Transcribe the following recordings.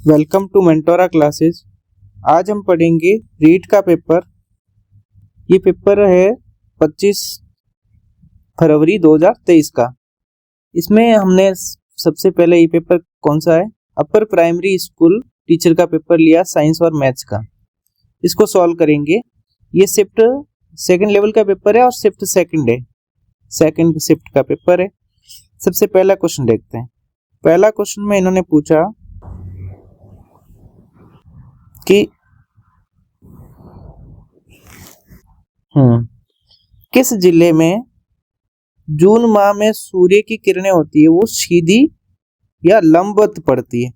Welcome to मेंटोरा classes. आज हम पढ़ेंगे रीट का पेपर। ये पेपर है 25 फरवरी 2023 का। इसमें हमने सबसे पहले ये पेपर कौन सा है, अपर प्राइमरी स्कूल टीचर का पेपर लिया, साइंस और मैथ्स का। इसको सॉल्व करेंगे। ये शिफ्ट सेकंड लेवल का पेपर है और शिफ्ट सेकंड है, सेकंड शिफ्ट का पेपर है। सबसे पहला क्वेश्चन देखते हैं। पहला क्वेश्चन में इन्होंने पूछा कि किस जिले में जून माह में सूर्य की किरणें होती है वो सीधी या लंबवत पड़ती है।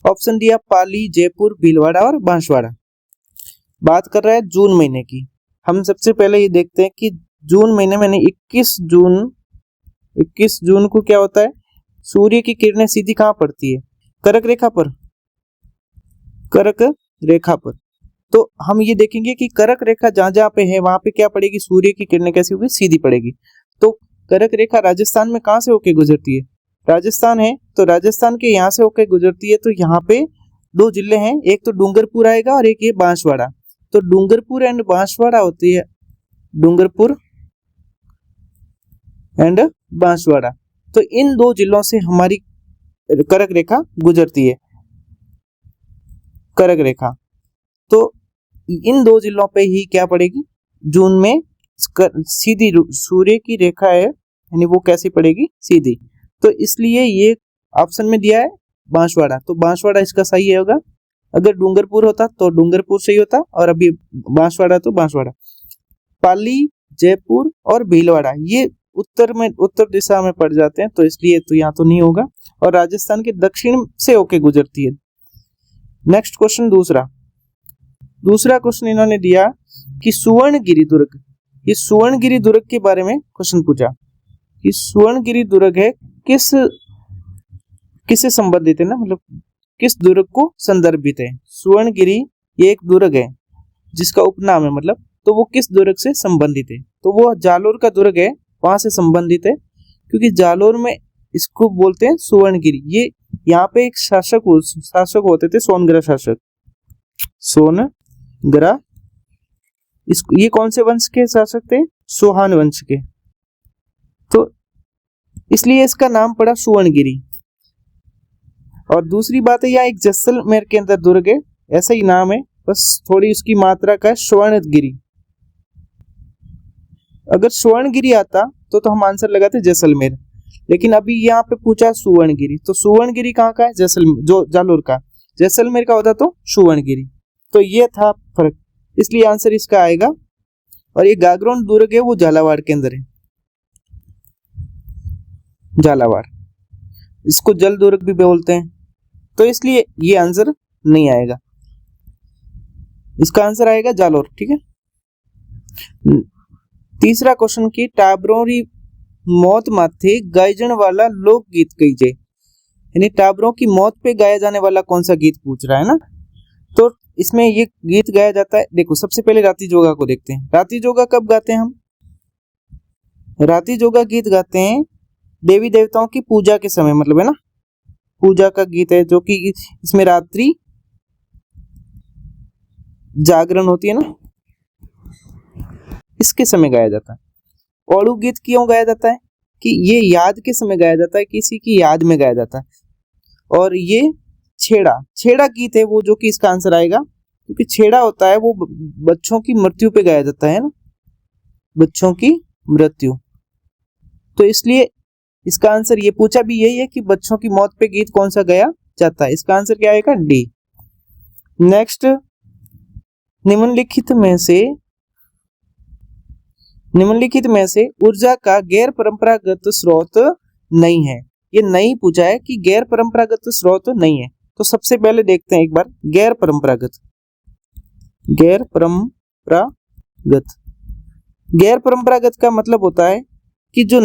ऑप्शन दिया पाली, जयपुर, भीलवाड़ा और बांसवाड़ा। बात कर रहा है जून महीने की। हम सबसे पहले ये देखते हैं कि जून महीने में 21 जून को क्या होता है, सूर्य की किरणें सीधी कहाँ पड़ती है, कर्क रेखा पर। कर्क रेखा पर तो हम ये देखेंगे कि कर्क रेखा जहां जहां पे है वहां पे क्या पड़ेगी, सूर्य की किरणें कैसी होगी, सीधी पड़ेगी। तो कर्क रेखा राजस्थान में कहां से होके गुजरती है, राजस्थान है तो राजस्थान के यहाँ से होके गुजरती है। तो यहाँ पे दो जिले हैं, एक तो डूंगरपुर आएगा और एक ये बांसवाड़ा। तो डूंगरपुर एंड बांसवाड़ा होती है, डूंगरपुर एंड बांसवाड़ा। तो इन दो जिलों से हमारी कर्क रेखा गुजरती है, कर्क रेखा। तो इन दो जिलों पे ही क्या पड़ेगी, जून में सीधी सूर्य की रेखा है, यानी वो कैसी पड़ेगी, सीधी। तो इसलिए ये ऑप्शन में दिया है बांसवाड़ा, तो बांसवाड़ा इसका सही होगा। अगर डूंगरपुर होता तो डूंगरपुर सही होता, और अभी बांसवाड़ा तो बांसवाड़ा। पाली, जयपुर और भीलवाड़ा ये उत्तर दिशा में पड़ जाते हैं, तो इसलिए तो यहाँ तो नहीं होगा, और राजस्थान के दक्षिण से होके गुजरती है। नेक्स्ट क्वेश्चन दूसरा क्वेश्चन इन्होंने दिया कि सुवर्णगिरी दुर्ग, ये सुवर्णगिरी दुर्ग के बारे में क्वेश्चन पूछा कि सुवर्णगिरी दुर्ग है किससे संबंधित है ना, मतलब किस दुर्ग को संदर्भित है। सुवर्णगिरी ये एक दुर्ग है जिसका उपनाम है, मतलब तो वो किस दुर्ग से संबंधित है, तो वो जालोर का दुर्ग है, वहां से संबंधित है। क्योंकि जालोर में इसको बोलते हैं सुवर्णगिरी। ये यहाँ पे एक शासक होते थे, सोनग्रा शासक, सोनग्रा। ये कौन से वंश के शासक थे, सोहान वंश के, तो इसलिए इसका नाम पड़ा सुवर्णगिरी। और दूसरी बात है, यहाँ एक जैसलमेर के अंदर दुर्ग है, ऐसा ही नाम है, बस थोड़ी उसकी मात्रा का है, स्वर्णगिरी। अगर स्वर्णगिरी आता तो हम आंसर लगाते जैसलमेर, लेकिन अभी यहाँ पे पूछा सुवर्णगिरी, तो सुवर्णगिरी कहाँ का है, जैसलमेर, जो जालोर का। जैसलमेर का होता तो सुवर्णगिरी। तो ये था फर्क, इसलिए आंसर इसका आएगा। और ये गागरोन दुर्ग है वो झालावाड़ के अंदर है, झालावाड़, इसको जल दुर्ग भी बोलते हैं, तो इसलिए ये आंसर नहीं आएगा, इसका आंसर आएगा जालोर। ठीक है। तीसरा क्वेश्चन की टाबरों री मौत माथे गायजन वाला लोकगीत कहीजे, यानी टाबरों की मौत पे गाया जाने वाला कौन सा गीत पूछ रहा है ना। तो इसमें ये गीत गाया जाता है, देखो सबसे पहले राती जोगा को देखते हैं। राती जोगा कब गाते हैं हम, राती जोगा गीत गाते हैं देवी देवताओं की पूजा के समय, मतलब है ना, पूजा का गीत है, जो कि इसमें रात्रि जागरण होती है ना, इसके समय गाया जाता है। औड़ू गीत क्यों गाया जाता है, कि ये याद के समय गाया जाता है, किसी की याद में गाया जाता है। और ये छेड़ा गीत है वो, जो कि इसका आंसर आएगा, क्योंकि छेड़ा होता है वो बच्चों की मृत्यु पे गाया जाता है ना, बच्चों की मृत्यु। तो इसलिए इसका आंसर, ये पूछा भी यही है कि बच्चों की मौत पे गीत कौन सा गाया जाता है। इसका आंसर क्या आएगा, डी। नेक्स्ट, निम्नलिखित में से ऊर्जा का गैर परंपरागत स्रोत नहीं है। ये नहीं पूछा है कि गैर परंपरागत स्रोत नहीं है। तो सबसे पहले देखते हैं एक बार गैर परंपरागत का मतलब होता है कि जो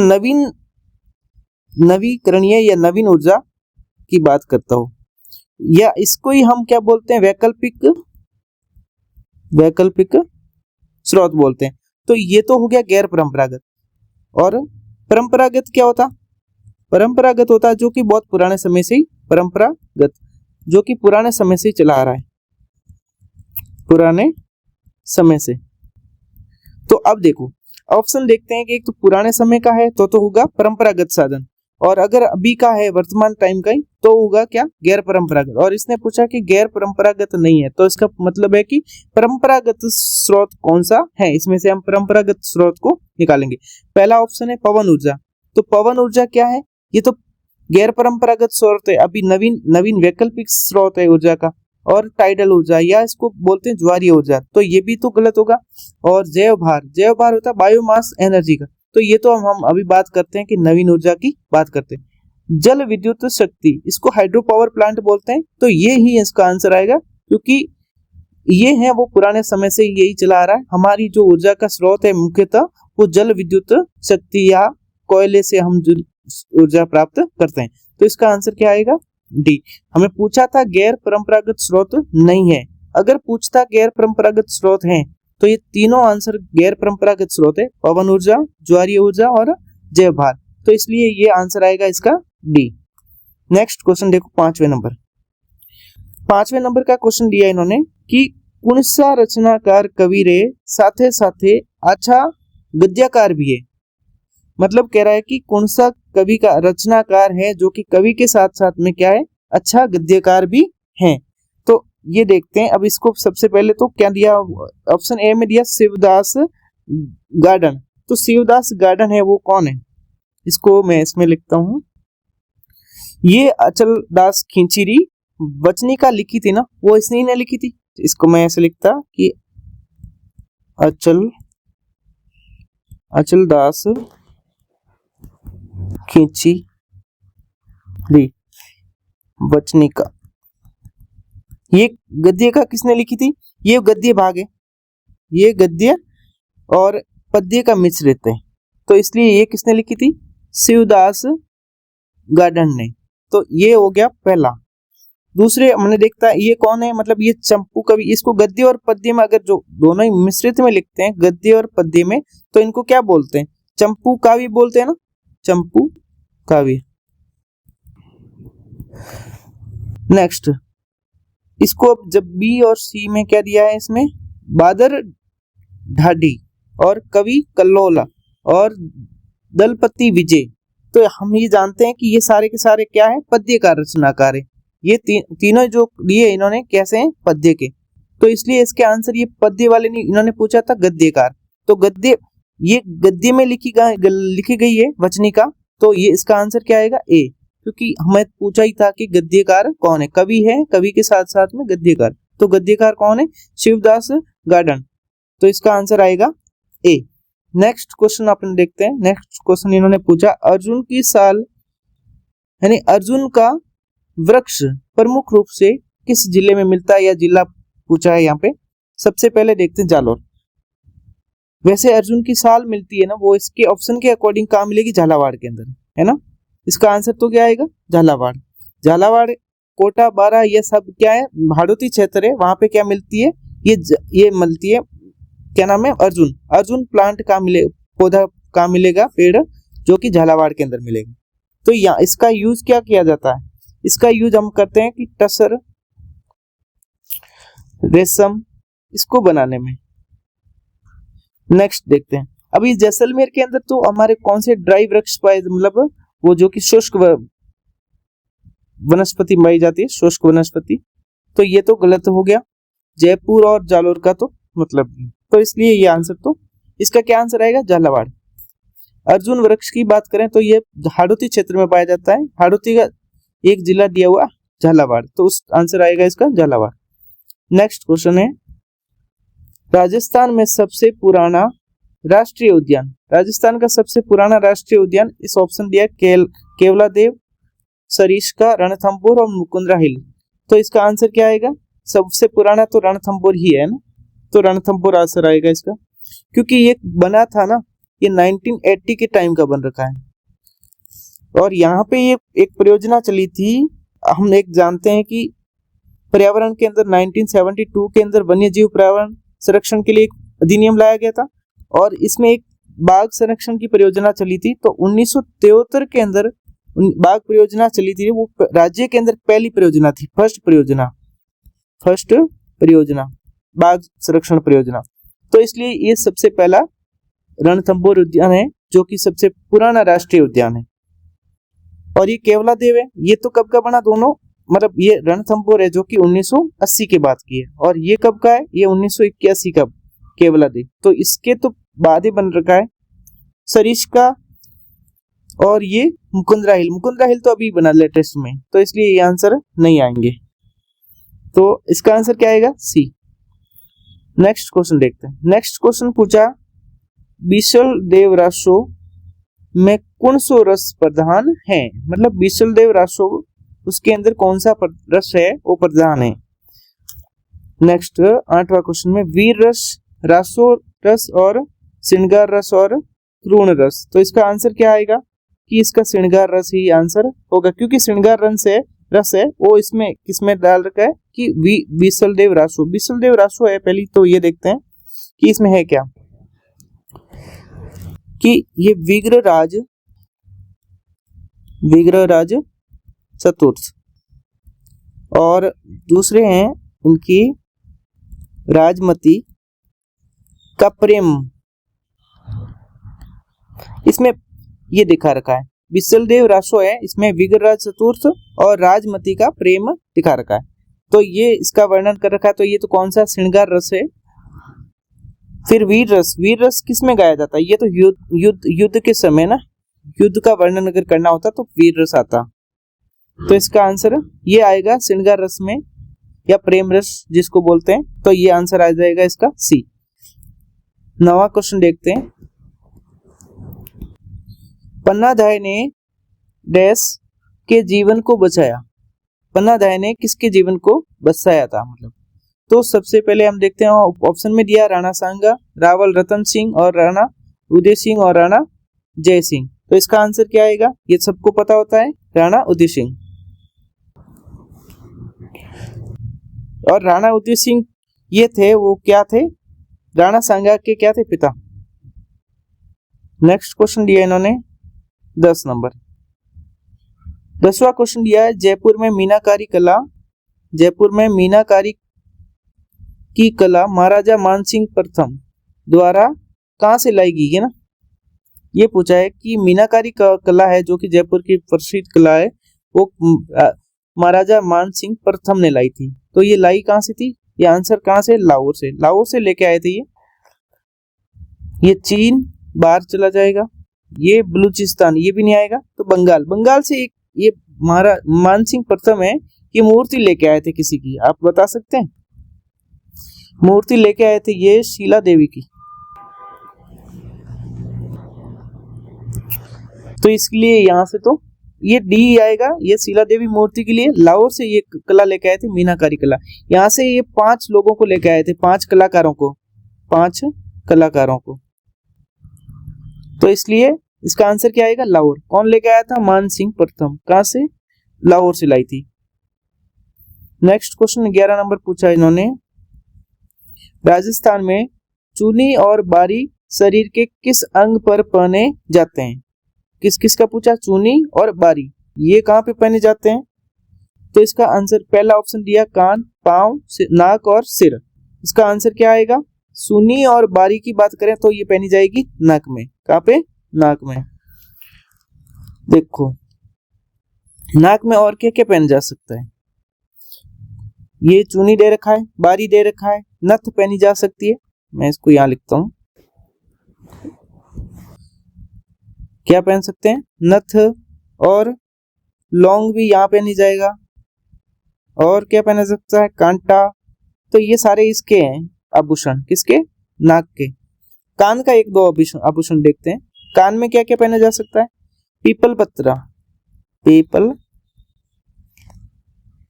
नवीकरणीय या नवीन ऊर्जा की बात करता हो, या इसको ही हम क्या बोलते हैं, वैकल्पिक स्रोत बोलते हैं। तो ये तो हो गया गैर परंपरागत। और परंपरागत क्या होता, परंपरागत होता है जो कि बहुत पुराने समय से ही परंपरागत, जो कि पुराने समय से चला आ रहा है, पुराने समय से। तो अब देखो ऑप्शन देखते हैं कि एक तो पुराने समय का है तो होगा परंपरागत साधन, और अगर अभी का है वर्तमान टाइम का ही तो होगा क्या, गैर परंपरागत। और इसने पूछा कि गैर परंपरागत नहीं है, तो इसका मतलब है कि परंपरागत स्रोत कौन सा है, इसमें से हम परंपरागत स्रोत को निकालेंगे। पहला ऑप्शन है पवन ऊर्जा। तो पवन ऊर्जा क्या है, ये तो गैर परंपरागत स्रोत है, अभी नवीन वैकल्पिक स्रोत है ऊर्जा का। और टाइडल ऊर्जा या इसको बोलते हैं ज्वारीय ऊर्जा, तो ये भी तो गलत होगा। और जैव भार होता है बायोमास एनर्जी का, तो ये तो हम अभी बात करते हैं कि नवीन ऊर्जा की बात करते हैं। जल विद्युत शक्ति, इसको हाइड्रो पावर प्लांट बोलते हैं, तो ये ही इसका आंसर आएगा, क्योंकि ये है वो पुराने समय से यही चला आ रहा है। हमारी जो ऊर्जा का स्रोत है मुख्यतः वो जल विद्युत शक्ति या कोयले से हम ऊर्जा प्राप्त करते हैं। तो इसका आंसर क्या आएगा, डी। हमें पूछा था गैर परंपरागत स्रोत नहीं है, अगर पूछता गैर परंपरागत स्रोत हैं तो ये तीनों आंसर गैर परंपरागत स्रोत है, पवन ऊर्जा, ज्वारीय ऊर्जा और जैव भार, तो इसलिए ये आंसर आएगा इसका डी। नेक्स्ट क्वेश्चन देखो, पांचवें नंबर का क्वेश्चन दिया इन्होंने कि कुणसा रचनाकार कवि रे साथे साथे अच्छा गद्यकार भी है। मतलब कह रहा है कि कौनसा कवि का रचनाकार है जो कि कवि के साथ साथ में क्या है, अच्छा गद्यकार भी है। तो ये देखते हैं। अब इसको सबसे पहले तो क्या दिया, ऑप्शन ए में दिया शिवदास गार्डन। तो शिवदास गार्डन है वो कौन है, इसको मैं इसमें लिखता हूं, ये अचल दास खिंचीरी वचनिका लिखी थी ना, वो इसने ही ने लिखी थी। इसको मैं ऐसे लिखता कि अचल दास खींची री वचनिका। ये गद्य का किसने लिखी थी, ये गद्य भाग है, ये गद्य और पद्य का मिश्रित है, तो इसलिए ये किसने लिखी थी, शिवदास गार्डन ने। तो ये हो गया पहला। दूसरे हमने देखता है ये कौन है, मतलब ये चंपू कवि। इसको गद्य और पद्य में अगर जो दोनों ही मिश्रित में लिखते हैं, गद्य और पद्य में, तो इनको क्या बोलते हैं, चंपू काव्य बोलते हैं ना, चंपू काव्य। नेक्स्ट, इसको अब जब बी और सी में क्या दिया है, इसमें बादर ढाडी और कवि कल्लोला और दलपति विजय, तो हम ये जानते हैं कि ये सारे के सारे क्या है, पद्य का रचनाकार है। ये तीनों जो दिए इन्होंने कैसे हैं, पद्य के, तो इसलिए इसके आंसर ये पद्य वाले नहीं, इन्होंने पूछा था गद्यकार, तो गद्य ये गद्य में लिखी गई है वचनिका, तो ये इसका आंसर क्या आएगा, ए, क्योंकि हमें पूछा ही था कि गद्यकार कौन है, कवि है, कवि के साथ साथ में गद्यकार, तो गद्यकार कौन है, शिवदास गार्डन, तो इसका आंसर आएगा ए। नेक्स्ट क्वेश्चन अपन देखते हैं। नेक्स्ट क्वेश्चन इन्होंने पूछा अर्जुन की साल यानी अर्जुन का वृक्ष प्रमुख रूप से किस जिले में मिलता है, या जिला पूछा है यहाँ पे। सबसे पहले देखते हैं जालौर। वैसे अर्जुन की साल मिलती है ना, वो इसके ऑप्शन के अकॉर्डिंग कहाँ मिलेगी, झालावाड़ के अंदर, है ना। इसका आंसर तो क्या आएगा, झालावाड़, कोटा, बारा, ये सब क्या है, हाड़ौती क्षेत्र है, वहां पे क्या मिलती है, ये मिलती है, क्या नाम है, अर्जुन प्लांट का पौधा कहाँ मिलेगा, पेड़, जो कि झालावाड़ के अंदर मिलेगा। तो यहाँ इसका यूज क्या किया जाता है, इसका यूज हम करते हैं कि टसर, रेशम, इसको बनाने में। नेक्स्ट देखते हैं, अभी जैसलमेर के अंदर तो हमारे कौन से ड्राई वृक्ष पाए, मतलब वो जो कि शुष्क वनस्पति पाई जाती है, शुष्क वनस्पति, तो ये तो गलत हो गया, जयपुर और जालोर का तो मतलब, तो इसलिए ये आंसर, तो इसका क्या आंसर आएगा, झालावाड़। अर्जुन वृक्ष की बात करें तो ये हाड़ौती क्षेत्र में पाया जाता है, हाड़ौती का एक जिला दिया हुआ झालावाड़, तो उस आंसर आएगा इसका झालावाड़। नेक्स्ट क्वेश्चन है, राजस्थान में सबसे पुराना राष्ट्रीय उद्यान, राजस्थान का सबसे पुराना राष्ट्रीय उद्यान, इस ऑप्शन दिया केवलादेव, सरिस्का, रणथंभौर और मुकुंदरा हिल, तो इसका आंसर क्या आएगा, सबसे पुराना तो रणथंभौर ही है ना, तो रणथंभौर आंसर आएगा इसका, क्योंकि ये बना था ना, ये 1980 के टाइम का बन रखा है, और यहाँ पे ये एक परियोजना चली थी। हम एक जानते हैं कि पर्यावरण के अंदर 1972 के अंदर वन्य जीव पर्यावरण संरक्षण के लिए एक अधिनियम लाया गया था, और इसमें एक बाघ संरक्षण की परियोजना चली थी। तो 1973 के अंदर बाघ परियोजना चली थी वो राज्य के अंदर पहली परियोजना थी, फर्स्ट परियोजना बाघ संरक्षण परियोजना। तो इसलिए ये सबसे पहला रणथंभौर उद्यान है जो कि सबसे पुराना राष्ट्रीय उद्यान है। और ये केवलादेव है, ये तो कब का बना दोनों, मतलब ये रणथंभौर है जो कि 1980 के बाद की है, और ये कब का है, ये 1981 का केवलादेव। तो इसके तो बाद ही बन रखा है सरिस्का, और ये मुकुंदरा हिल तो अभी बना लेटेस्ट में, तो इसलिए ये आंसर नहीं आएंगे। तो इसका आंसर क्या आएगा, सी। नेक्स्ट क्वेश्चन देखते हैं। नेक्स्ट क्वेश्चन पूछा बीसल देव रासो में कौन सो रस प्रधान है, मतलब बीसल देव रासो उसके अंदर कौन सा रस है वो प्रधान है। नेक्स्ट 8वां क्वेश्चन में वीर रस, रासो रस और श्रृंगार रस और क्रूण रस। तो इसका आंसर क्या आएगा कि इसका श्रृंगार रस ही आंसर होगा, क्योंकि श्रृंगार रस है वो इसमें किसमें डाल रखा है कि बीसल देव रासो है। पहली तो ये देखते हैं कि इसमें है क्या, कि ये विग्रहराज चतुर्थ, और दूसरे हैं इनकी राजमती का प्रेम, इसमें ये दिखा रखा है। बिसलदेव रासो है, इसमें विग्रहराज चतुर्थ और राजमती का प्रेम दिखा रखा है, तो ये इसका वर्णन कर रखा है। तो ये तो कौन सा श्रृंगार रस है। फिर वीर रस किसमें गाया जाता है, ये तो युद्ध के समय ना, युद्ध का वर्णन अगर करना होता तो वीर रस आता। तो इसका आंसर ये आएगा श्रृंगार रस में, या प्रेम रस जिसको बोलते हैं, तो ये आंसर आ जाएगा इसका सी। 9वां क्वेश्चन देखते हैं। पन्नाधाय ने डैश के जीवन को बचाया, पन्नाधाय ने किसके जीवन को बचाया था, मतलब तो सबसे पहले हम देखते हैं ऑप्शन में दिया राणा सांगा, रावल रतन सिंह और राणा उदय सिंह और राणा जय सिंह। तो इसका आंसर क्या आएगा, ये सबको पता होता है, राणा उदय सिंह। और राणा उदय सिंह ये थे, वो क्या थे, राणा सांगा के क्या थे, पिता। नेक्स्ट क्वेश्चन दिया इन्होंने 10 नंबर। 10वां क्वेश्चन दिया है जयपुर में मीनाकारी की कला महाराजा मानसिंह प्रथम द्वारा कहां से लाई गई है ना, ये पूछा है कि मीनाकारी कला है जो कि जयपुर की प्रसिद्ध कला है, वो महाराजा मानसिंह प्रथम ने लाई थी। तो ये लाई कहां से थी, ये आंसर कहां से, लाहौर से लेके आए थे ये चीन बाहर चला जाएगा, ये बलूचिस्तान ये भी नहीं आएगा, तो बंगाल से एक ये मानसिंह प्रथम है, ये मूर्ति लेके आए थे किसी की, आप बता सकते हैं, मूर्ति लेके आए थे ये शीला देवी की। तो इसलिए यहां से तो ये डी आएगा, ये शीला देवी मूर्ति के लिए लाहौर से ये कला लेके आए थे, मीनाकारी कला। यहां से ये 5 लोगों को लेके आए थे, 5 कलाकारों को। तो इसलिए इसका आंसर क्या आएगा, लाहौर। कौन लेके आया था, मानसिंह प्रथम। कहां से, लाहौर से लाई थी। नेक्स्ट क्वेश्चन 11 नंबर पूछा इन्होंने, राजस्थान में चूनी और बारी शरीर के किस अंग पर पहने जाते हैं, किस का पूछा, चूनी और बारी, ये कहां पे पहने जाते हैं। तो इसका आंसर पहला ऑप्शन दिया कान, पांव, नाक और सिर। इसका आंसर क्या आएगा, चूनी और बारी की बात करें तो ये पहनी जाएगी नाक में। कहां पे, नाक में। देखो नाक में और क्या क्या पहना जा सकता है, ये चूनी दे रखा है, बारी दे रखा है, नथ पहनी जा सकती है, मैं इसको यहां लिखता हूं, क्या पहन सकते हैं, नथ, और लौंग भी यहां पहनी जाएगा, और क्या पहना सकता है, कांटा। तो ये सारे इसके हैं आभूषण, किसके, नाक के। कान का 1-2 आभूषण देखते हैं, कान में क्या क्या पहना जा सकता है, पीपल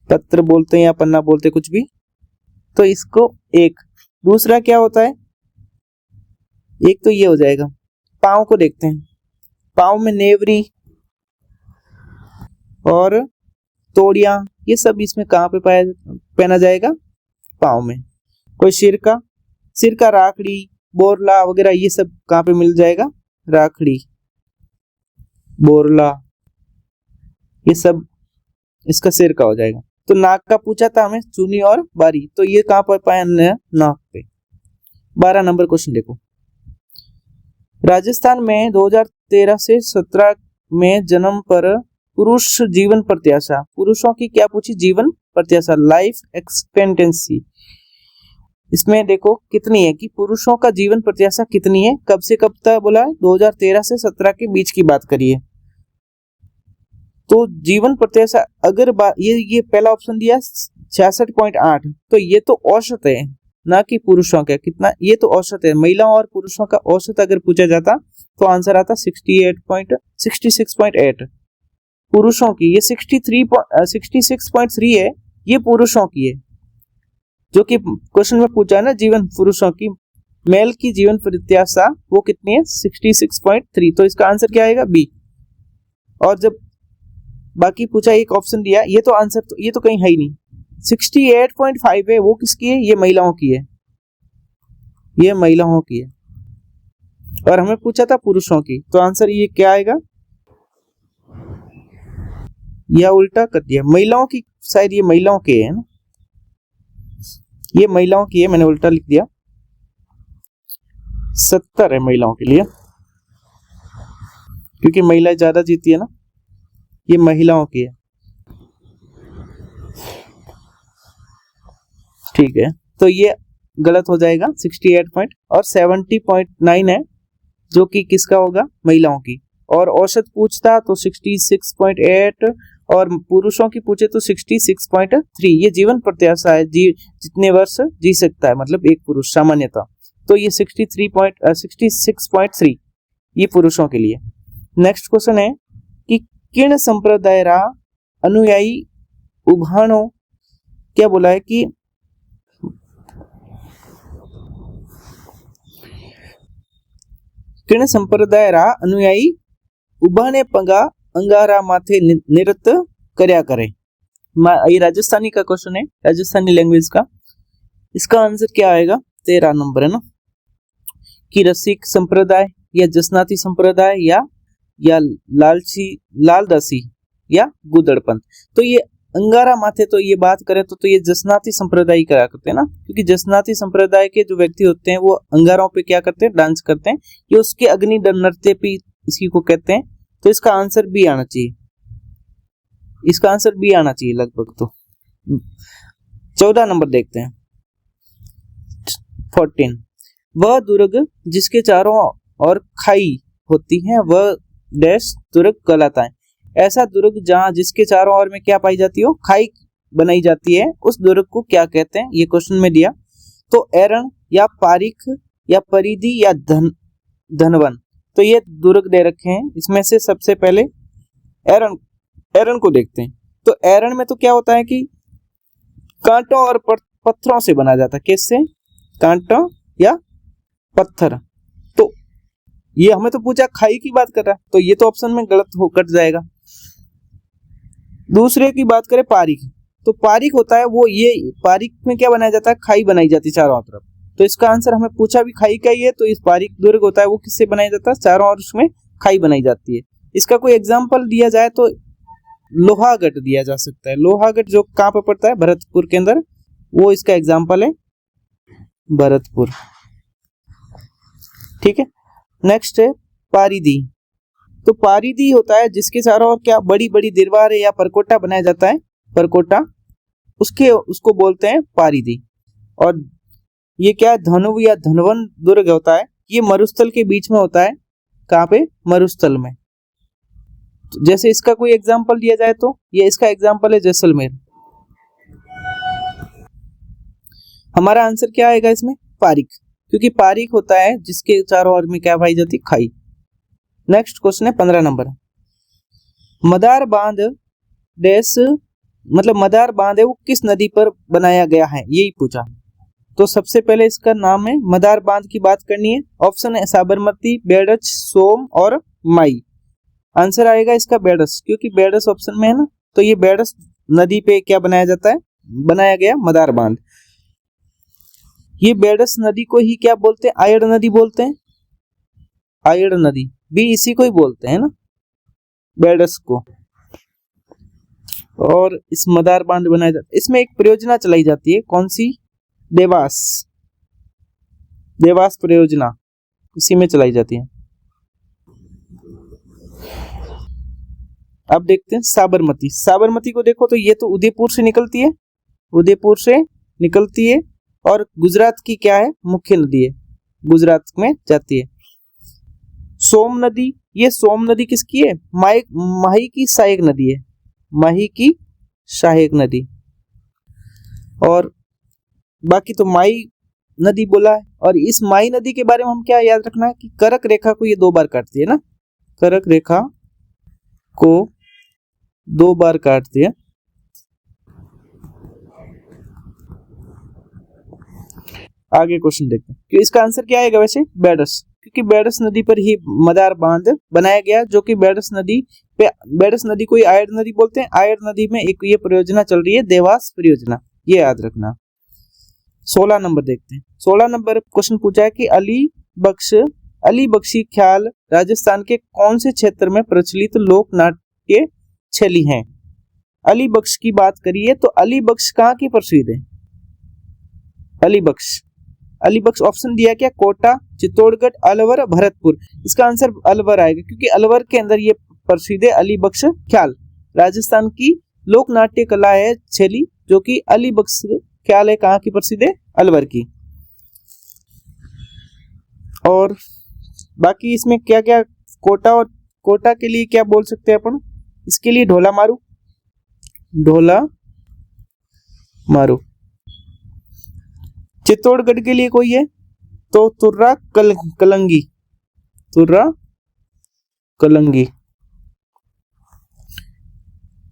पत्र बोलते हैं या पन्ना बोलते कुछ भी, तो इसको एक। दूसरा क्या होता है, एक तो ये हो जाएगा। पाँव को देखते हैं, पाँव में नेवरी और तोड़ियां, ये सब इसमें कहां पे पहना जाएगा, पाँव में। कोई सिर का राखड़ी, बोरला वगैरह, ये सब कहां पे मिल जाएगा, राखड़ी, बोरला। ये सब इसका सिर का हो जाएगा। तो नाक का पूछा था हमें, चुनी और बारी, तो ये कहाँ पर पाया हमने? नाक पे। 12 नंबर क्वेश्चन देखो, राजस्थान में 2013 से 17 में जन्म पर पुरुष जीवन प्रत्याशा, पुरुषों की क्या पूछी? जीवन प्रत्याशा, लाइफ एक्सपेक्टेंसी। इसमें देखो कितनी है कि पुरुषों का जीवन प्रत्याशा कितनी है, कब से कब तक बोला है? 2013 से 17 के बीच की बात करिए। तो जीवन प्रत्याशा अगर ये पहला ऑप्शन दिया 66.8, तो ये तो औसत है ना कि पुरुषों का कितना, ये तो औसत है। महिलाओं और पुरुषों का औसत अगर पूछा जाता तो आंसर आता 66.8। पुरुषों की ये 66.3 है, ये पुरुषों की है, जो कि क्वेश्चन में पूछा है ना, जीवन पुरुषों की, मेल की जीवन प्रत्याशा वो कितनी है? 66.3। तो इसका आंसर क्या आएगा? बी। और जब बाकी पूछा एक ऑप्शन दिया, ये तो आंसर तो ये तो कहीं है ही नहीं। 68.5 है, वो किसकी है? ये महिलाओं की है, ये महिलाओं की है, और हमें पूछा था पुरुषों की, तो आंसर ये क्या आएगा? या उल्टा कर दिया, महिलाओं की, शायद ये महिलाओं के है ना, ये महिलाओं की है, मैंने उल्टा लिख दिया। 70 है महिलाओं के लिए, क्योंकि महिलाएं ज्यादा जीती है ना, ये महिलाओं की है। ठीक है, तो ये गलत हो जाएगा 68 और 70.9 है, जो कि किसका होगा? महिलाओं की। और औसत पूछता तो 66.8 और पुरुषों की पूछे तो 66.3। ये जीवन प्रत्याशा है, जितने वर्ष जी सकता है, मतलब एक पुरुष सामान्यतः। तो ये 66.3 ये पुरुषों के लिए। नेक्स्ट क्वेश्चन है कि किण संप्रदाय रा अनुयायी उभानो, क्या बोला है कि किण संप्रदाय रा अनुयायी उभाने पंगा अंगारा माथे नृत्य कर्या करे। ये राजस्थानी का क्वेश्चन है, राजस्थानी लैंग्वेज का। इसका आंसर क्या आएगा? 13 नंबर है ना, कि रसिक संप्रदाय या जसनाती संप्रदाय या लालदासी या गुदड़पंथ। तो ये अंगारा माथे, तो ये बात करें तो ये जसनाती संप्रदाय करा करते हैं ना, क्योंकि जसनाती संप्रदाय के जो व्यक्ति होते हैं वो अंगारों पे क्या करते हैं? डांस करते हैं। ये उसके अग्नि नृत्य भी इसी को कहते हैं। तो इसका आंसर बी आना चाहिए, इसका आंसर बी आना चाहिए लगभग। तो 14 नंबर देखते हैं, 14। वह दुर्ग जिसके चारों ओर खाई होती है वह डैश दुर्ग कहलाता है। ऐसा दुर्ग जहां जिसके चारों ओर में क्या पाई जाती हो? खाई बनाई जाती है, उस दुर्ग को क्या कहते हैं? ये क्वेश्चन में दिया। तो एरण या पारिख या परिधि या धनवन, तो ये दुर्ग दे रखे हैं। इसमें से सबसे पहले एरण को देखते हैं। तो एरण में तो क्या होता है कि कांटों और पत्थरों से बना जाता है। किससे? कांटों या पत्थर। तो ये हमें तो पूछा खाई की बात कर रहा है, तो ये तो ऑप्शन में गलत हो कट जाएगा। दूसरे की बात करें पारिक, तो पारिक होता है वो, ये पारिक में क्या बनाया जाता है? खाई बनाई जाती है चारों तरफ। तो इसका आंसर हमें पूछा भी खाई का ही है, तो इस पारिक दुर्ग होता है वो किससे बनाया जाता है? चारों ओर उसमें खाई बनाई जाती है। इसका कोई एग्जाम्पल दिया जाए तो लोहागढ़ दिया जा सकता है। लोहागढ़ जो कहाँ पर पड़ता है? भरतपुर के अंदर, वो इसका एग्जाम्पल है, भरतपुर। ठीक है, नेक्स्ट है पारिदी। तो पारिदी होता है जिसके चारों ओर क्या बड़ी बड़ी दीवार या परकोटा बनाया जाता है, परकोटा, उसको बोलते हैं पारिदी। और ये क्या है? धनु या धनवन दुर्ग होता है, ये मरुस्थल के बीच में होता है। कहाँ पे? मरुस्थल में। तो जैसे इसका कोई एग्जांपल दिया जाए तो ये इसका एग्जांपल है जैसलमेर। हमारा आंसर क्या आएगा इसमें? पारिक, क्योंकि पारिक होता है जिसके चारों ओर में क्या पाई जाती? खाई। नेक्स्ट क्वेश्चन है 15 नंबर। मदार बांध देश, मतलब मदार बांध है वो किस नदी पर बनाया गया है, यही पूछा। तो सबसे पहले इसका नाम है, मदार बांध की बात करनी है। ऑप्शन है साबरमती, बेड़च, सोम और माई। आंसर आएगा इसका बेड़स, क्योंकि बेड़स ऑप्शन में है ना, तो ये बेड़स नदी पे क्या बनाया जाता है? बनाया गया मदार बांध। ये बेड़स नदी को ही क्या बोलते हैं? आयड़ नदी बोलते हैं, आयड़ नदी भी इसी को ही बोलते हैं ना, बेड़स को। और इस मदार बांध बनाया जाता है। इसमें एक परियोजना चलाई जाती है, कौन सी? देवास परियोजना, इसी में चलाई जाती है। अब देखते हैं साबरमती को देखो तो ये तो उदयपुर से निकलती है और गुजरात की क्या है? मुख्य नदी है, गुजरात में जाती है। सोम नदी, ये सोम नदी किसकी है? माही की सहायक नदी है, माही की सहायक नदी। और बाकी तो माई नदी बोला है। और इस माई नदी के बारे में हम क्या याद रखना है कि कर्क रेखा को ये 2 बार काटती है ना, कर्क रेखा को 2 बार काटती है। आगे क्वेश्चन देखते हैं कि इसका आंसर क्या आएगा वैसे? बेडस, क्योंकि बेडस नदी पर ही मदार बांध बनाया गया, जो कि बेडस नदी को आयर नदी बोलते हैं। आयर नदी में एक ये परियोजना चल रही है, देवास परियोजना, ये याद रखना। 16 नंबर देखते हैं। 16 नंबर क्वेश्चन पूछा है कि अली बख्शी ख्याल राजस्थान के कौन से क्षेत्र में प्रचलित लोक नाट्य शैली है? अली बख्श की बात करिए तो अली बख्श कहाँ की प्रसिद्ध है? अली बख्श ऑप्शन दिया क्या? कोटा, चित्तौड़गढ़, अलवर, भरतपुर। इसका आंसर अलवर आएगा, क्योंकि अलवर के अंदर ये प्रसिद्ध है अली बख्श ख्याल। राजस्थान की लोक नाट्य कला है शैली, जो कि अली बख्श ख्याल है, कहाँ की प्रसिद्ध है? अलवर की। और बाकी इसमें क्या क्या, कोटा के लिए क्या बोल सकते हैं अपन? इसके लिए ढोला मारू। चित्तौड़गढ़ के लिए कोई है तो तुर्रा कलंगी।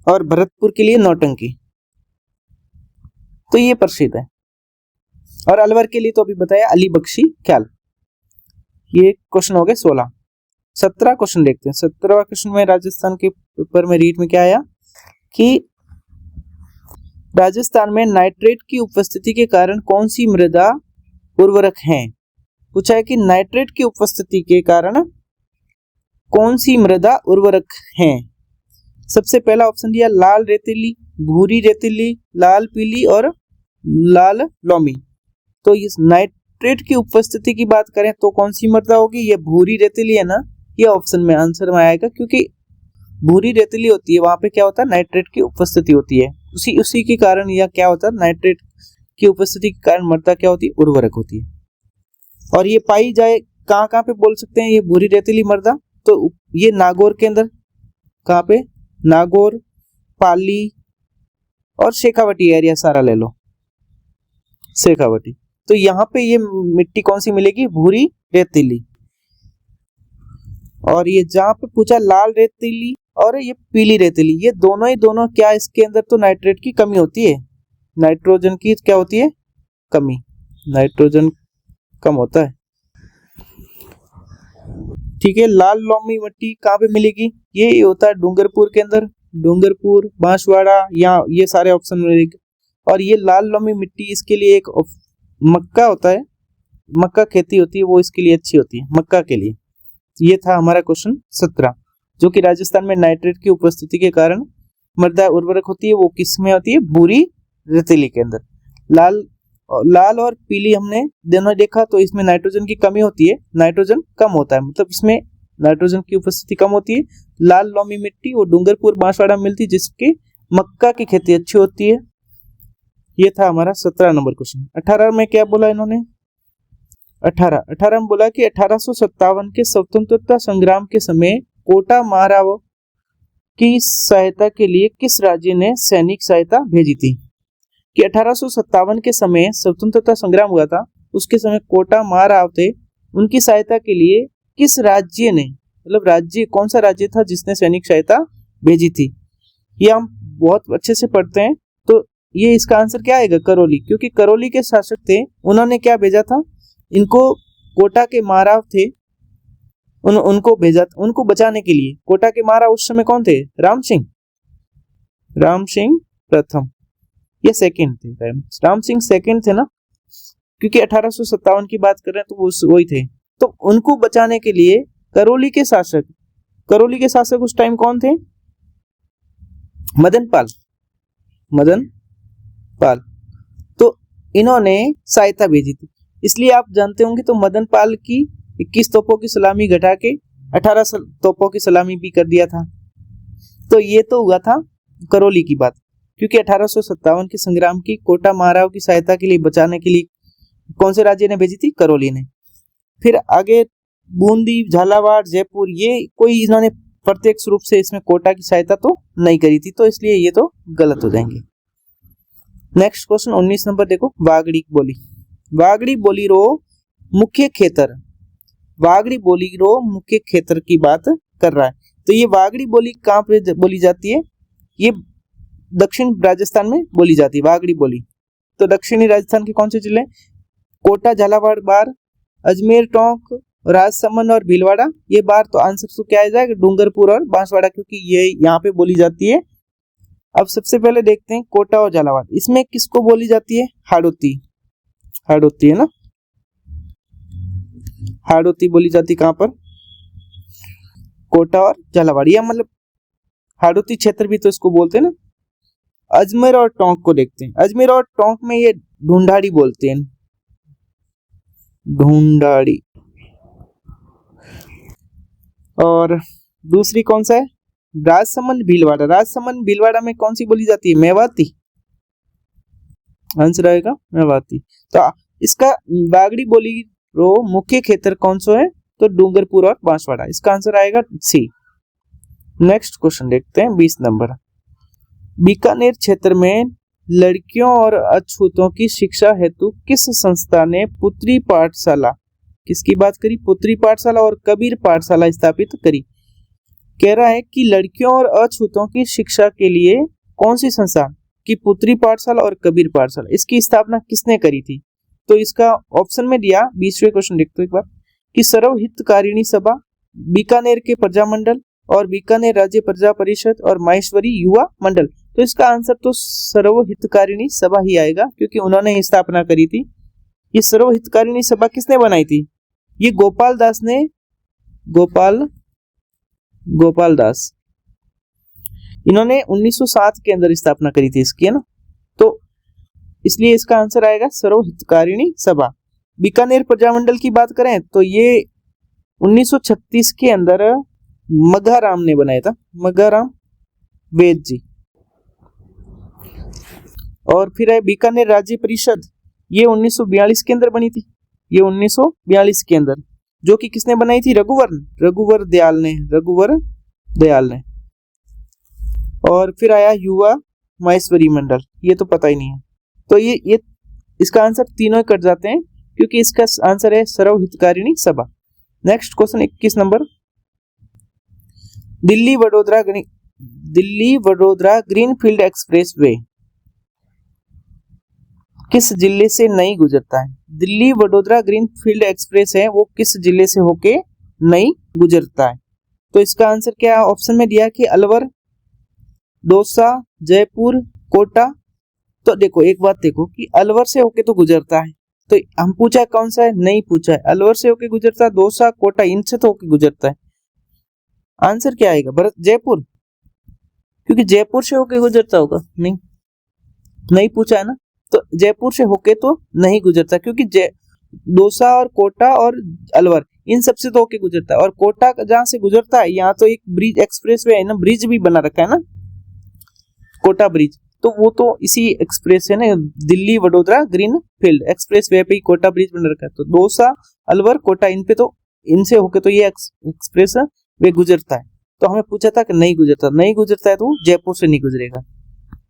और भरतपुर के लिए नौटंकी। तो ये प्रसिद्ध है। और अलवर के लिए तो अभी बताया अली बख्शी ख्याल। ये क्वेश्चन हो गए 16। 17 क्वेश्चन देखते हैं। 17वां क्वेश्चन में राजस्थान के पेपर में रीट में क्या आया कि राजस्थान में नाइट्रेट की उपस्थिति के कारण कौन सी मृदा उर्वरक है? पूछा है कि नाइट्रेट की उपस्थिति के कारण कौन सी मृदा उर्वरक है? सबसे पहला ऑप्शन दिया लाल रेतीली, भूरी रेतीली, लाल पीली और लाल लोमी। तो इस नाइट्रेट की उपस्थिति की बात करें तो कौन सी मृदा होगी? ये भूरी रेतीली है ना, ये ऑप्शन में आंसर में आएगा, क्योंकि भूरी रेतीली होती है, वहां पे क्या होता है? नाइट्रेट की उपस्थिति होती है। उसी के कारण यह क्या होता है? नाइट्रेट की उपस्थिति के कारण मृदा क्या होती है? उर्वरक होती है। और ये पाई जाए कहाँ पे बोल सकते हैं ये भूरी रेतीली मृदा? तो ये नागौर के अंदर, कहाँ पे? नागौर, पाली और शेखावटी एरिया सारा ले लो, शेखावटी। तो यहाँ पे ये मिट्टी कौन सी मिलेगी? भूरी रेतीली। और ये जहाँ पे पूछा लाल रेतीली और ये पीली रेतीली, ये दोनों क्या, इसके अंदर तो नाइट्रेट की कमी होती है, नाइट्रोजन की क्या होती है? कमी, नाइट्रोजन कम होता है। ठीक है। लाल लोमी मिट्टी कहाँ पे मिलेगी? ये होता है डूंगरपुर के अंदर, डूंगरपुर, बांसवाड़ा, यहाँ ये सारे ऑप्शन मिलेंगे। और ये लाल लोमी मिट्टी, इसके लिए एक मक्का होता है, मक्का खेती होती है, वो इसके लिए अच्छी होती है, मक्का के लिए। ये था हमारा क्वेश्चन 17, जो कि राजस्थान में नाइट्रेट की उपस्थिति के कारण मृदा उर्वरक होती है, वो किस में होती है? भूरी रेतीली के अंदर। लाल और पीली हमने दोनों देखा, तो इसमें नाइट्रोजन की कमी होती है, नाइट्रोजन कम होता है, मतलब इसमें नाइट्रोजन की उपस्थिति कम होती है। लाल लोमी मिट्टी वो डूंगरपुर, बांसवाड़ा मिलती है, जिसके मक्का की खेती अच्छी होती है। ये था हमारा 17 नंबर क्वेश्चन। 18 में क्या बोला इन्होंने? 18 में बोला कि 1857 के स्वतंत्रता संग्राम के समय कोटा महाराव की सहायता के लिए किस राज्य ने सैनिक सहायता भेजी थी? कि 1857 के समय स्वतंत्रता संग्राम हुआ था, उसके समय कोटा महाराव थे, उनकी सहायता के लिए किस राज्य ने, मतलब राज्य कौन सा राज्य था जिसने सैनिक सहायता भेजी थी? ये हम बहुत अच्छे से पढ़ते हैं। तो ये इसका आंसर क्या आएगा? करौली, क्योंकि करौली के शासक थे, उन्होंने क्या भेजा था? इनको कोटा के महाराव थे, उनको भेजा, उनको बचाने के लिए। कोटा के महाराव उस समय कौन थे? राम सिंह प्रथम या सेकंड थे? राम सिंह सेकंड थे ना, क्योंकि 1857 की बात कर रहे हैं तो वो वही थे। तो उनको बचाने के लिए करौली के शासक उस टाइम कौन थे? मदन पाल। मदन पाल। तो इन्होंने सहायता भेजी थी, इसलिए आप जानते होंगे तो मदन पाल की 21 तोपों की सलामी घटा के 18 तोपों की सलामी भी कर दिया था। तो ये तो हुआ था करौली की बात, क्योंकि 1857 के संग्राम की कोटा महाराव की सहायता के लिए बचाने के लिए कौन से राज्य ने भेजी थी? करौली ने। फिर आगे बूंदी, झालावाड़, जयपुर, ये कोई इन्होंने प्रत्यक्ष रूप से इसमें कोटा की सहायता तो नहीं करी थी, तो इसलिए ये तो गलत हो जाएंगे। नेक्स्ट क्वेश्चन 19 नंबर देखो, वागड़ी बोली। वागड़ी बोली रो मुख्य खेतर, वागड़ी बोली रो मुख्य खेतर की बात कर रहा है। तो ये वागड़ी बोली कहाँ पे बोली जाती है? ये दक्षिण राजस्थान में बोली जाती है वागड़ी बोली। तो दक्षिणी राजस्थान के कौन से जिले? कोटा, झालावाड़, बार, अजमेर, टोंक, राजसमंद और भीलवाड़ा। ये बार तो आंसर तो क्या आ जाएगा? डूंगरपुर और बांसवाड़ा, क्योंकि ये यहाँ पे बोली जाती है। अब सबसे पहले देखते हैं कोटा और झालावाड़, इसमें किसको बोली जाती है? हाड़ौती, हाड़ौती है ना, हाड़ौती बोली जाती कहाँ पर? कोटा और झालावाड़, या मतलब हाड़ौती क्षेत्र भी तो इसको बोलते हैं ना। अजमेर और टोंक को देखते हैं। अजमेर और टोंक में ये ढूंढाड़ी बोलते हैं, ढूंढाड़ी। और दूसरी कौन सा है? राजसमंद, भीलवाड़ा। राजसमंद, भीलवाड़ा में कौन सी बोली जाती है? मेवाती, आंसर आएगा मेवाती। तो इसका वागड़ी बोली रो मुख्य खेतर कौन सा है? तो डूंगरपुर और बांसवाड़ा, इसका आंसर आएगा सी। नेक्स्ट क्वेश्चन देखते हैं 20 नंबर। बीकानेर क्षेत्र में लड़कियों और अछूतों की शिक्षा हेतु किस संस्था ने पुत्री पाठशाला, किसकी बात करी? पुत्री पाठशाला और कबीर पाठशाला स्थापित करी। कह रहा है कि लड़कियों और अछूतों की शिक्षा के लिए कौन सी संस्था की पुत्री पाठशाला और कबीर पाठशाला, इसकी स्थापना किसने करी थी? तो इसका ऑप्शन में दिया 20वें क्वेश्चन देखते एक बार कि सर्व हितकारिणी सभा, बीकानेर के प्रजामंडल और बीकानेर राज्य प्रजा परिषद और माहेश्वरी युवा मंडल। तो इसका आंसर तो सर्व हितकारिणी सभा ही आएगा, क्योंकि उन्होंने स्थापना करी थी। ये सर्व हितकारिणी सभा किसने बनाई थी? ये गोपाल दास ने, गोपाल दास, इन्होंने 1907 के अंदर स्थापना करी थी इसकी, है ना। तो इसलिए इसका आंसर आएगा सर्व हितकारिणी सभा। बीकानेर प्रजामंडल की बात करें तो ये 1936 के अंदर मघाराम ने बनाया था, मघाराम वेद जी। और फिर है बीकानेर राज्य परिषद, ये 1942 के अंदर बनी थी, ये 1942 के अंदर, जो कि किसने बनाई थी? रघुवर दयाल ने। और फिर आया युवा माहेश्वरी मंडल, ये तो पता ही नहीं है। तो ये इसका आंसर तीनों कट जाते हैं, क्योंकि इसका आंसर है सर्व हितकारिणी सभा। Next question 21 number. Delhi Vadodara greenfield express way किस जिले से नहीं गुजरता है? दिल्ली वडोदरा ग्रीनफील्ड एक्सप्रेस है, वो किस जिले से होके नहीं गुजरता है? तो इसका आंसर क्या ऑप्शन में दिया कि अलवर, दौसा, जयपुर, कोटा। तो देखो एक बात देखो कि अलवर से होके तो गुजरता है, तो हम पूछा है कौन सा है? नहीं पूछा है। अलवर से होके गुजरता है, दौसा, कोटा, इनसे तो होके गुजरता है। आंसर क्या आएगा भरत? जयपुर, क्योंकि जयपुर से होके गुजरता होगा। नहीं पूछा है ना, तो जयपुर से होके तो नहीं गुजरता, क्योंकि दौसा और कोटा और अलवर इन सबसे तो होके गुजरता है। और कोटा जहां से गुजरता है, यहाँ तो एक ब्रिज एक्सप्रेस वे है ना, ब्रिज भी बना रखा है ना, कोटा ब्रिज, तो वो तो इसी एक्सप्रेस है ना, Delhi Vadodara green field express way पे ही कोटा ब्रिज बना रखा है। तो दौसा, अलवर, कोटा, इन पे तो इनसे होके तो ये एक्सप्रेस वे गुजरता है। तो हमें पूछा था कि नहीं गुजरता है तो जयपुर से नहीं गुजरेगा।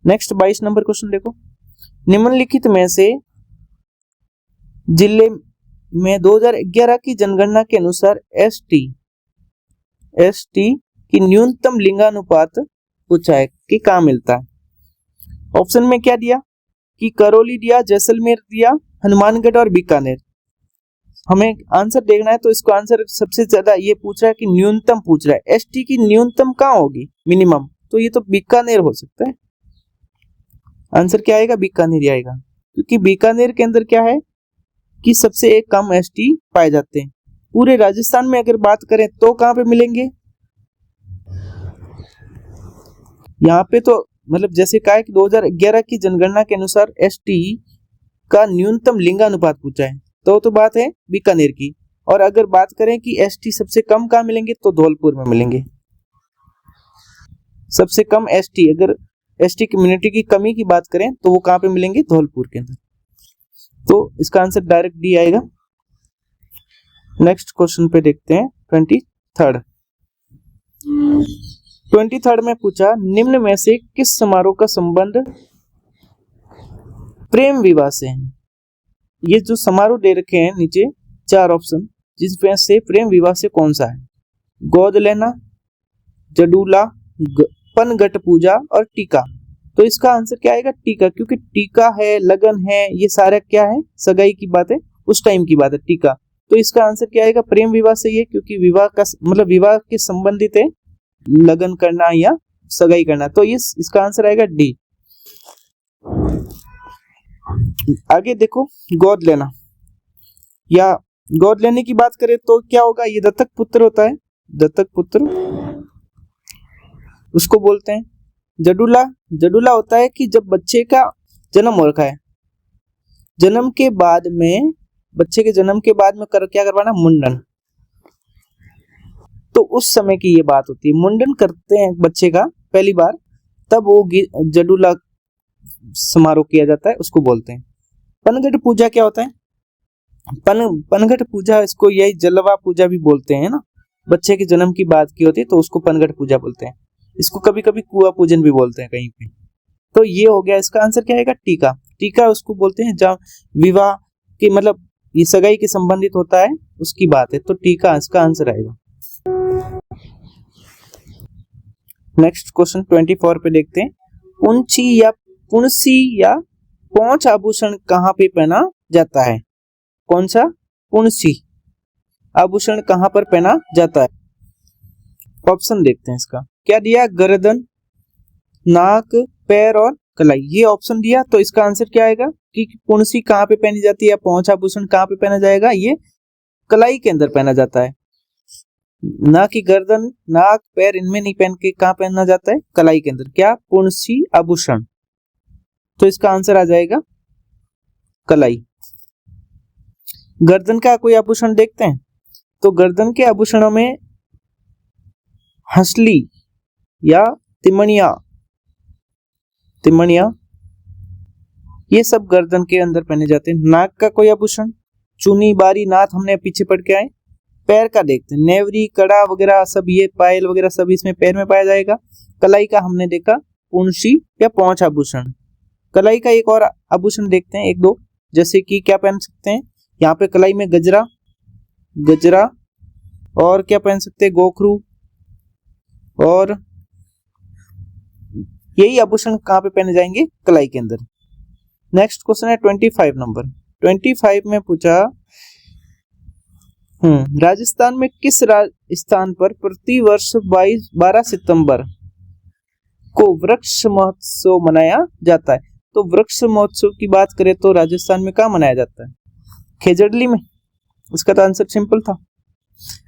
नेक्स्ट 22 नंबर क्वेश्चन देखो। निम्नलिखित में से जिले में 2011 की जनगणना के अनुसार एसटी की न्यूनतम लिंगानुपात पूछा है कि कहाँ मिलता है? ऑप्शन में क्या दिया कि करौली दिया, जैसलमेर दिया, हनुमानगढ़ और बीकानेर। हमें आंसर देखना है, तो इसको आंसर सबसे ज्यादा ये पूछ रहा है कि न्यूनतम पूछ रहा है। एसटी की न्यूनतम कहाँ होगी? मिनिमम, तो ये तो बीकानेर हो सकता है। आंसर क्या आएगा? बीकानेर आएगा, क्योंकि बीकानेर के अंदर क्या है कि सबसे एक कम एसटी पाए जाते हैं। पूरे राजस्थान में अगर बात करें तो कहां पे मिलेंगे? यहाँ पे तो मतलब जैसे कहा है कि 2011 की जनगणना के अनुसार एसटी का न्यूनतम लिंगानुपात पूछा है, तो बात है बीकानेर की। और अगर बात करें कि एसटी सबसे कम कहाँ मिलेंगे, तो धौलपुर में मिलेंगे। सबसे कम एसटी, अगर एसटी कम्युनिटी की कमी की बात करें तो वो कहाँ पे मिलेंगे, धौलपुर के अंदर। तो इसका आंसर डायरेक्ट डी आएगा। नेक्स्ट क्वेश्चन पे देखते हैं 23rd में पूछा, निम्न में से किस समारोह का संबंध प्रेम विवाह से है। ये जो समारोह दे रखे हैं नीचे 4 ऑप्शन, जिसमें से प्रेम विवाह से कौन सा है। गोद लेना, जडूला, पनघट पूजा और टीका। तो इसका आंसर क्या आएगा, टीका, क्योंकि टीका है, लगन है, ये सारा क्या है, सगाई की बात है, उस टाइम की बात है टीका। तो इसका आंसर क्या आएगा, प्रेम विवाह से ही है, क्योंकि विवाह का मतलब विवाह के संबंधित है लगन करना या सगाई करना। तो इसका आंसर आएगा डी। आगे देखो, गोद लेना या गोद लेने की बात करें तो क्या होगा, ये दत्तक पुत्र होता है, दत्तक पुत्र उसको बोलते हैं। जडूला, जडूला होता है कि जब बच्चे का जन्म हो रखा है, जन्म के बाद में, बच्चे के जन्म के बाद में क्या करवाना, मुंडन। तो उस समय की ये बात होती है, मुंडन करते हैं बच्चे का पहली बार, तब वो जडूला समारोह किया जाता है, उसको बोलते हैं। पनघट पूजा क्या होता है, पनघट पूजा, इसको यही जलवा पूजा भी बोलते हैं ना, बच्चे के जन्म की बात की होती है तो उसको पनघट पूजा बोलते हैं। इसको कभी कभी कुआ पूजन भी बोलते हैं कहीं पे। तो ये हो गया, इसका आंसर क्या आएगा, टीका। टीका उसको बोलते हैं जहाँ विवाह की मतलब ये सगाई के संबंधित होता है, उसकी बात है, तो टीका इसका आंसर आएगा। नेक्स्ट क्वेश्चन 24 पे देखते हैं, पुंसी या पौंछ आभूषण कहाँ पे पहना जाता है। कौन सा, पुंसी आभूषण कहाँ पर पहना जाता है। ऑप्शन देखते हैं इसका, क्या दिया, गर्दन, नाक, पैर और कलाई, ये ऑप्शन दिया। तो इसका आंसर क्या आएगा कि पुंसी कहाँ पे पहनी जाती है या पौंछ आभूषण कहाँ पे पहना जाएगा, ये कलाई के अंदर पहना जाता है, ना कि गर्दन, नाक, पैर इनमें नहीं पहन के कहाँ पहना जाता है, कलाई के अंदर। क्या, पुंसी आभूषण। तो इसका आंसर आ जाएगा कलाई। गर्दन का कोई आभूषण देखते हैं, तो गर्दन के आभूषणों में हंसली या तिमणिया ये सब गर्दन के अंदर पहने जाते हैं। नाक का कोई आभूषण, चुनी, बारी, नाथ हमने पीछे पढ़ के आए। पैर का देखते हैं, नेवरी, कड़ा वगैरह सब, ये पायल वगैरह सब इसमें पैर में पाया जाएगा। कलाई का हमने देखा पुंसी या पौंछ आभूषण। कलाई का एक और आभूषण देखते हैं, एक दो, जैसे कि क्या पहन सकते हैं यहाँ पे कलाई में, गजरा और क्या पहन सकते हैं, गोखरू, और यही आभूषण कहाँ पे पहने जाएंगे, कलाई के अंदर। नेक्स्ट क्वेश्चन है 25 नंबर। 25 में पूछा, राजस्थान में किस स्थान पर प्रति वर्ष 12 सितंबर को वृक्ष महोत्सव मनाया जाता है। तो वृक्ष महोत्सव की बात करें तो राजस्थान में कहाँ मनाया जाता है, खेजड़ली में। इसका तो आंसर सिंपल था।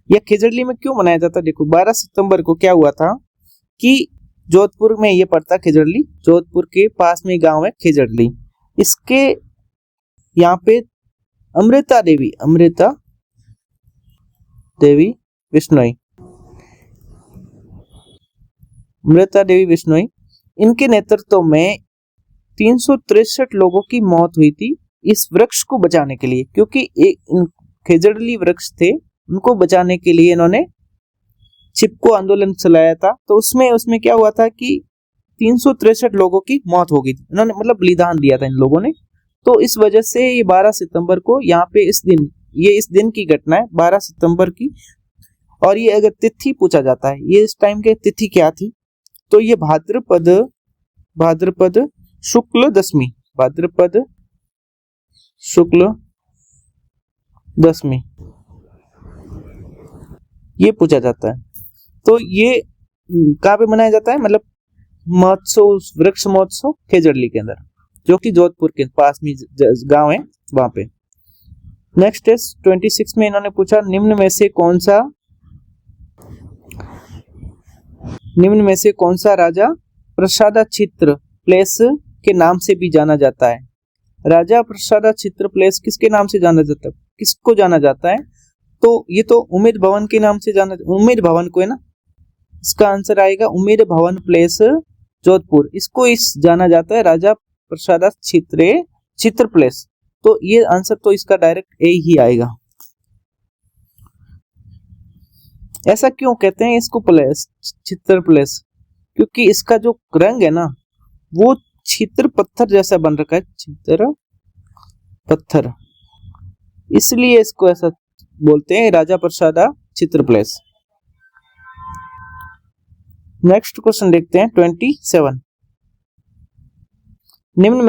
यह खेजड़ली में क्यों मनाया जाता है, देखो 12 सितंबर को क्या हुआ था कि जोधपुर में ये पड़ता खेजड़ली, जोधपुर के पास में गांव है खेजड़ली। इसके यहाँ पे अमृता देवी बिश्नोई, इनके नेतृत्व में 363 लोगों की मौत हुई थी इस वृक्ष को बचाने के लिए, क्योंकि एक खेजड़ली वृक्ष थे, उनको बचाने के लिए इन्होंने चिपको आंदोलन चलाया था। तो उसमें क्या हुआ था कि 363 लोगों की मौत हो गई थी, इन्होंने मतलब बलिदान दिया था इन लोगों ने। तो इस वजह से ये 12 सितंबर को यहाँ पे इस दिन की घटना है 12 सितंबर की। और ये अगर तिथि पूछा जाता है, ये इस टाइम के तिथि क्या थी, तो ये भाद्रपद शुक्ल दशमी ये पूछा जाता है। तो ये कहाँ पे मनाया जाता है, मतलब महोत्सव, वृक्ष महोत्सव खेजड़ली के अंदर, जो कि जोधपुर के पास में गांव है वहां पे। नेक्स्ट है 26 में इन्होंने पूछा, निम्न में से कौन सा राजा प्रसादाचित्र प्लेस के नाम से भी जाना जाता है। राजा प्रसादाचित्र प्लेस किसके नाम से जाना जाता है, किसको जाना जाता है? तो ये तो उम्मेद भवन के नाम से जाना, उम्मेद भवन को है ना, इसका आंसर आएगा उम्मेद भवन प्लेस जोधपुर, इसको इस जाना जाता है राजा प्रसादाचित्र प्लेस। तो ये आंसर तो इसका डायरेक्ट ए ही आएगा। ऐसा क्यों कहते हैं इसको प्लेस, चित्र प्लेस? क्योंकि इसका जो रंग है ना वो चित्र पत्थर जैसा बन रखा है, चित्र पत्थर, इसलिए इसको ऐसा बोलते हैं राजा प्रसादाचित्र प्लेस। नेक्स्ट क्वेश्चन देखते हैं 27। निम्न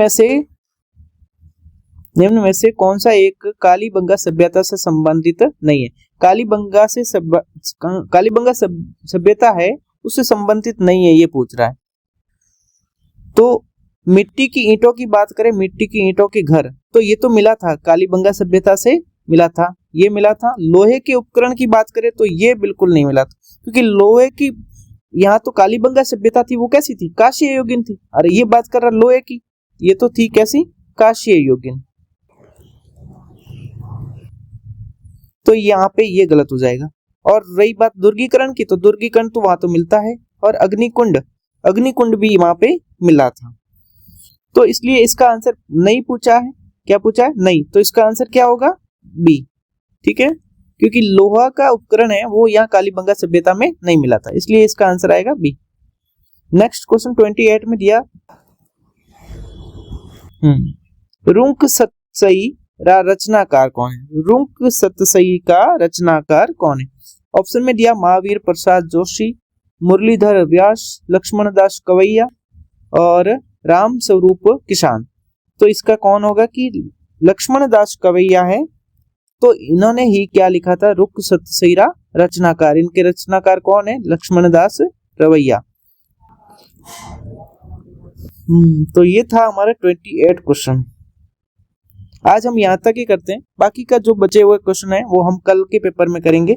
में से कौन सा एक कालीबंगा सभ्यता से संबंधित नहीं है? कालीबंगा सभ्यता है उससे संबंधित नहीं है, ये पूछ रहा है। तो मिट्टी की ईंटों की बात करें, मिट्टी की ईंटों के घर, तो ये तो मिला था, कालीबंगा सभ्यता से मिला था, ये मिला था। लोहे के उपकरण की बात करें तो ये बिल्कुल नहीं मिला था, क्योंकि लोहे की यहाँ तो कालीबंगा सभ्यता थी, वो कैसी थी? काशीय युगीन थी। अरे ये बात कर रहा लोहे की, ये तो थी कैसी? काशीय युगीन। तो यहाँ पे ये गलत हो जाएगा। और रही बात दुर्गीकरण की, तो दुर्गीकरण तो वहां तो मिलता है, और अग्निकुंड भी वहां पे मिला था। तो इसलिए इसका आंसर नहीं पूछा है। क्या पूछा है? नहीं। तो इसका आंसर क्या होगा? बी। ठीक है, क्योंकि लोहा का उपकरण है वो यहाँ कालीबंगा सभ्यता में नहीं मिला था, इसलिए इसका आंसर आएगा बी। नेक्स्ट क्वेश्चन 28 में दिया रुंक सतसई रचनाकार कौन है? रुंक सतसई का रचनाकार कौन है? ऑप्शन में दिया महावीर प्रसाद जोशी, मुरलीधर व्यास, लक्ष्मण दास कवैया और राम स्वरूप किसान। तो इसका कौन होगा कि लक्ष्मण दास कवैया है। तो इन्होंने ही क्या लिखा था? रुक सतसईरा रचनाकार। इनके रचनाकार कौन है? लक्ष्मण दास रवैया। तो ये था हमारा 28 क्वेश्चन। आज हम यहाँ तक ही करते हैं, बाकी का जो बचे हुए क्वेश्चन है वो हम कल के पेपर में करेंगे।